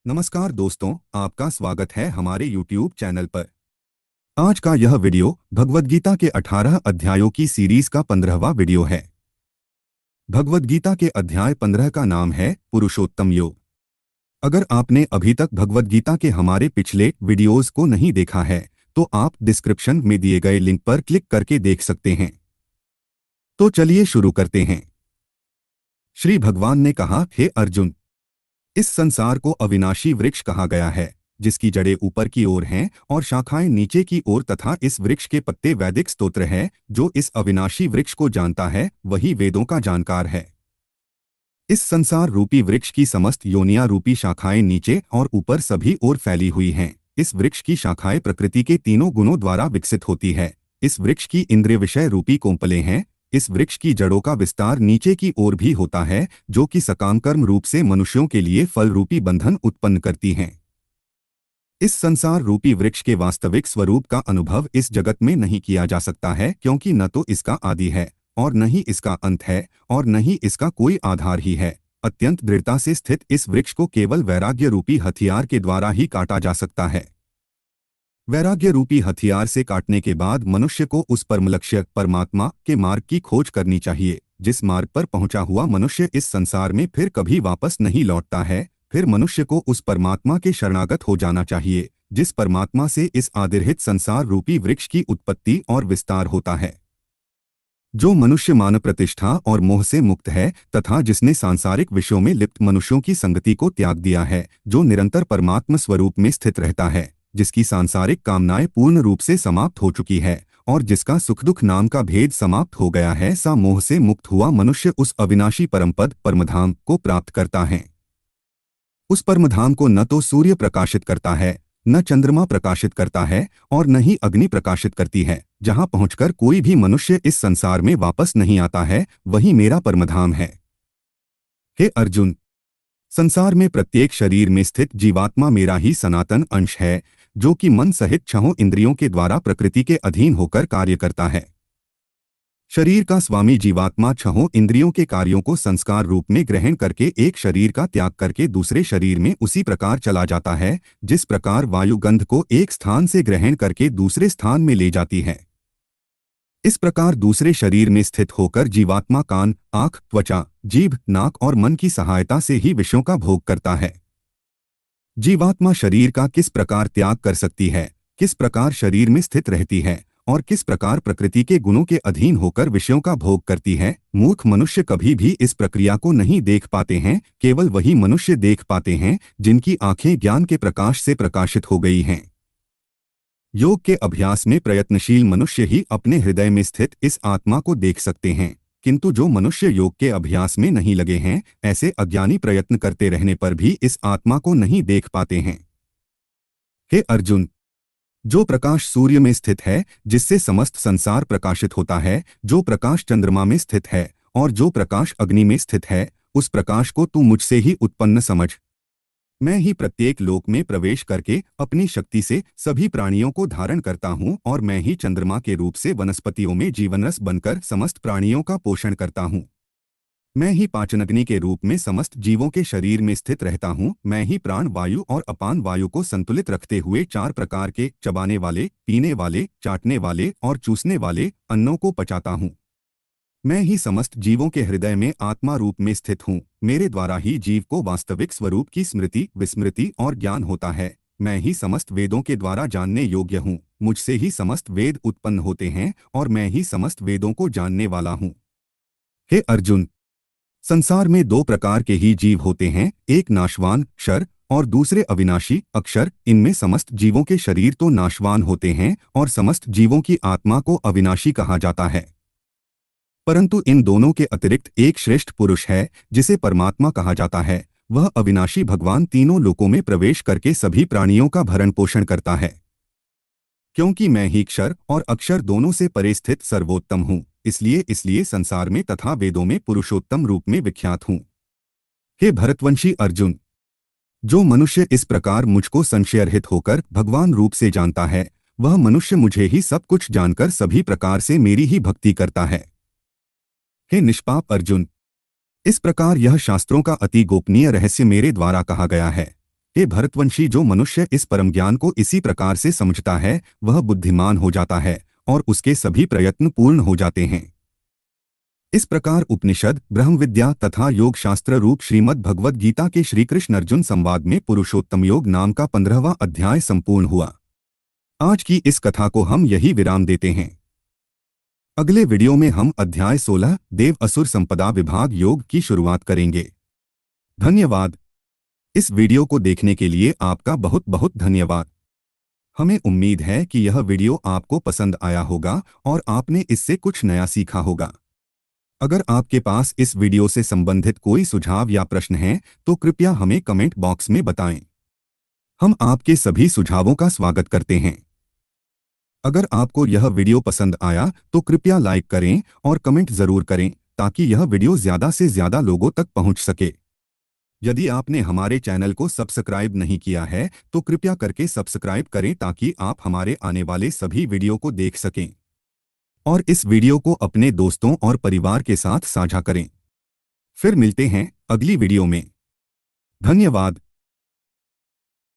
नमस्कार दोस्तों, आपका स्वागत है हमारे YouTube चैनल पर। आज का यह वीडियो भगवद गीता के 18 अध्यायों की सीरीज का 15वां वीडियो है। भगवद गीता के अध्याय 15 का नाम है पुरुषोत्तम योग। अगर आपने अभी तक भगवद गीता के हमारे पिछले वीडियोस को नहीं देखा है तो आप डिस्क्रिप्शन में दिए गए लिंक पर क्लिक करके देख सकते हैं। तो चलिए शुरू करते हैं। श्री भगवान ने कहा, हे अर्जुन, इस संसार को अविनाशी वृक्ष कहा गया है, जिसकी जड़ें ऊपर की ओर हैं और शाखाएं नीचे की ओर, तथा इस वृक्ष के पत्ते वैदिक स्तोत्र है। जो इस अविनाशी वृक्ष को जानता है वही वेदों का जानकार है। इस संसार रूपी वृक्ष की समस्त योनियां रूपी शाखाएं नीचे और ऊपर सभी ओर फैली हुई हैं। इस वृक्ष की शाखाएं प्रकृति के तीनों गुणों द्वारा विकसित होती है। इस वृक्ष की इंद्रिय विषय रूपी कोंपलें हैं। इस वृक्ष की जड़ों का विस्तार नीचे की ओर भी होता है, जो कि सकामकर्म रूप से मनुष्यों के लिए फल रूपी बंधन उत्पन्न करती हैं। इस संसार रूपी वृक्ष के वास्तविक स्वरूप का अनुभव इस जगत में नहीं किया जा सकता है, क्योंकि न तो इसका आदि है और न ही इसका अंत है और न ही इसका कोई आधार ही है। अत्यंत दृढ़ता से स्थित इस वृक्ष को केवल वैराग्य रूपी हथियार के द्वारा ही काटा जा सकता है। वैराग्य रूपी हथियार से काटने के बाद मनुष्य को उस परम लक्ष्य परमात्मा के मार्ग की खोज करनी चाहिए। जिस मार्ग पर पहुंचा हुआ मनुष्य इस संसार में फिर कभी वापस नहीं लौटता है। फिर मनुष्य को उस परमात्मा के शरणागत हो जाना चाहिए, जिस परमात्मा से इस आदिरहित संसार रूपी वृक्ष की उत्पत्ति और विस्तार होता है। जो मनुष्य मान प्रतिष्ठा और मोह से मुक्त है तथा जिसने सांसारिक विषयों में लिप्त मनुष्यों की संगति को त्याग दिया है, जो निरंतर परमात्मा स्वरूप में स्थित रहता है, जिसकी सांसारिक कामनाएं पूर्ण रूप से समाप्त हो चुकी है और जिसका सुख दुख नाम का भेद समाप्त हो गया है, सा मोह से मुक्त हुआ मनुष्य उस अविनाशी परमपद परमधाम को प्राप्त करता है। उस परमधाम को न तो सूर्य प्रकाशित करता है, न चंद्रमा प्रकाशित करता है और न ही अग्नि प्रकाशित करती है। जहां पहुंचकर कोई भी मनुष्य इस संसार में वापस नहीं आता है, वही मेरा परमधाम है। हे अर्जुन, संसार में प्रत्येक शरीर में स्थित जीवात्मा मेरा ही सनातन अंश है, जो कि मन सहित छहों इंद्रियों के द्वारा प्रकृति के अधीन होकर कार्य करता है। शरीर का स्वामी जीवात्मा छहों इंद्रियों के कार्यों को संस्कार रूप में ग्रहण करके एक शरीर का त्याग करके दूसरे शरीर में उसी प्रकार चला जाता है, जिस प्रकार वायु गंध को एक स्थान से ग्रहण करके दूसरे स्थान में ले जाती है। इस प्रकार दूसरे शरीर में स्थित होकर जीवात्मा कान, आँख, त्वचा, जीभ, नाक और मन की सहायता से ही विषयों का भोग करता है। जीवात्मा शरीर का किस प्रकार त्याग कर सकती है, किस प्रकार शरीर में स्थित रहती है और किस प्रकार प्रकृति के गुणों के अधीन होकर विषयों का भोग करती है, मूर्ख मनुष्य कभी भी इस प्रक्रिया को नहीं देख पाते हैं। केवल वही मनुष्य देख पाते हैं जिनकी आंखें ज्ञान के प्रकाश से प्रकाशित हो गई हैं। योग के अभ्यास में प्रयत्नशील मनुष्य ही अपने हृदय में स्थित इस आत्मा को देख सकते हैं, किंतु जो मनुष्य योग के अभ्यास में नहीं लगे हैं, ऐसे अज्ञानी प्रयत्न करते रहने पर भी इस आत्मा को नहीं देख पाते हैं। हे अर्जुन, जो प्रकाश सूर्य में स्थित है, जिससे समस्त संसार प्रकाशित होता है, जो प्रकाश चंद्रमा में स्थित है और जो प्रकाश अग्नि में स्थित है, उस प्रकाश को तू मुझसे ही उत्पन्न समझ। मैं ही प्रत्येक लोक में प्रवेश करके अपनी शक्ति से सभी प्राणियों को धारण करता हूँ और मैं ही चंद्रमा के रूप से वनस्पतियों में जीवनरस बनकर समस्त प्राणियों का पोषण करता हूँ। मैं ही पाचनअग्नि के रूप में समस्त जीवों के शरीर में स्थित रहता हूँ। मैं ही प्राण वायु और अपान वायु को संतुलित रखते हुए चार प्रकार के चबाने वाले, पीने वाले, चाटने वाले और चूसने वाले अन्नों को पचाता हूँ। मैं ही समस्त जीवों के हृदय में आत्मा रूप में स्थित हूँ। मेरे द्वारा ही जीव को वास्तविक स्वरूप की स्मृति, विस्मृति और ज्ञान होता है। मैं ही समस्त वेदों के द्वारा जानने योग्य हूँ। मुझसे ही समस्त वेद उत्पन्न होते हैं और मैं ही समस्त वेदों को जानने वाला हूँ। हे अर्जुन, संसार में दो प्रकार के ही जीव होते हैं, एक नाशवान क्षर और दूसरे अविनाशी अक्षर। इनमें समस्त जीवों के शरीर तो नाशवान होते हैं और समस्त जीवों की आत्मा को अविनाशी कहा जाता है, परंतु इन दोनों के अतिरिक्त एक श्रेष्ठ पुरुष है जिसे परमात्मा कहा जाता है। वह अविनाशी भगवान तीनों लोकों में प्रवेश करके सभी प्राणियों का भरण पोषण करता है। क्योंकि मैं ही क्षर और अक्षर दोनों से परे स्थित सर्वोत्तम हूँ, इसलिए संसार में तथा वेदों में पुरुषोत्तम रूप में विख्यात हूँ। हे भरतवंशी अर्जुन, जो मनुष्य इस प्रकार मुझको संशयरहित होकर भगवान रूप से जानता है, वह मनुष्य मुझे ही सब कुछ जानकर सभी प्रकार से मेरी ही भक्ति करता है। हे निष्पाप अर्जुन, इस प्रकार यह शास्त्रों का अति गोपनीय रहस्य मेरे द्वारा कहा गया है। हे भरतवंशी, जो मनुष्य इस परम ज्ञान को इसी प्रकार से समझता है वह बुद्धिमान हो जाता है और उसके सभी प्रयत्न पूर्ण हो जाते हैं। इस प्रकार उपनिषद, ब्रह्म विद्या तथा योग शास्त्र रूप श्रीमद् भगवद गीता के श्री कृष्ण अर्जुन संवाद में पुरुषोत्तम योग नाम का 15वां अध्याय संपूर्ण हुआ। आज की इस कथा को हम यही विराम देते हैं। अगले वीडियो में हम अध्याय 16 देव असुर संपदा विभाग योग की शुरुआत करेंगे। धन्यवाद। इस वीडियो को देखने के लिए आपका बहुत बहुत धन्यवाद। हमें उम्मीद है कि यह वीडियो आपको पसंद आया होगा और आपने इससे कुछ नया सीखा होगा। अगर आपके पास इस वीडियो से संबंधित कोई सुझाव या प्रश्न हैं तो कृपया हमें कमेंट बॉक्स में बताएं। हम आपके सभी सुझावों का स्वागत करते हैं। अगर आपको यह वीडियो पसंद आया तो कृपया लाइक करें और कमेंट जरूर करें ताकि यह वीडियो ज़्यादा से ज़्यादा लोगों तक पहुंच सके। यदि आपने हमारे चैनल को सब्सक्राइब नहीं किया है तो कृपया करके सब्सक्राइब करें ताकि आप हमारे आने वाले सभी वीडियो को देख सकें और इस वीडियो को अपने दोस्तों और परिवार के साथ साझा करें। फिर मिलते हैं अगली वीडियो में। धन्यवाद।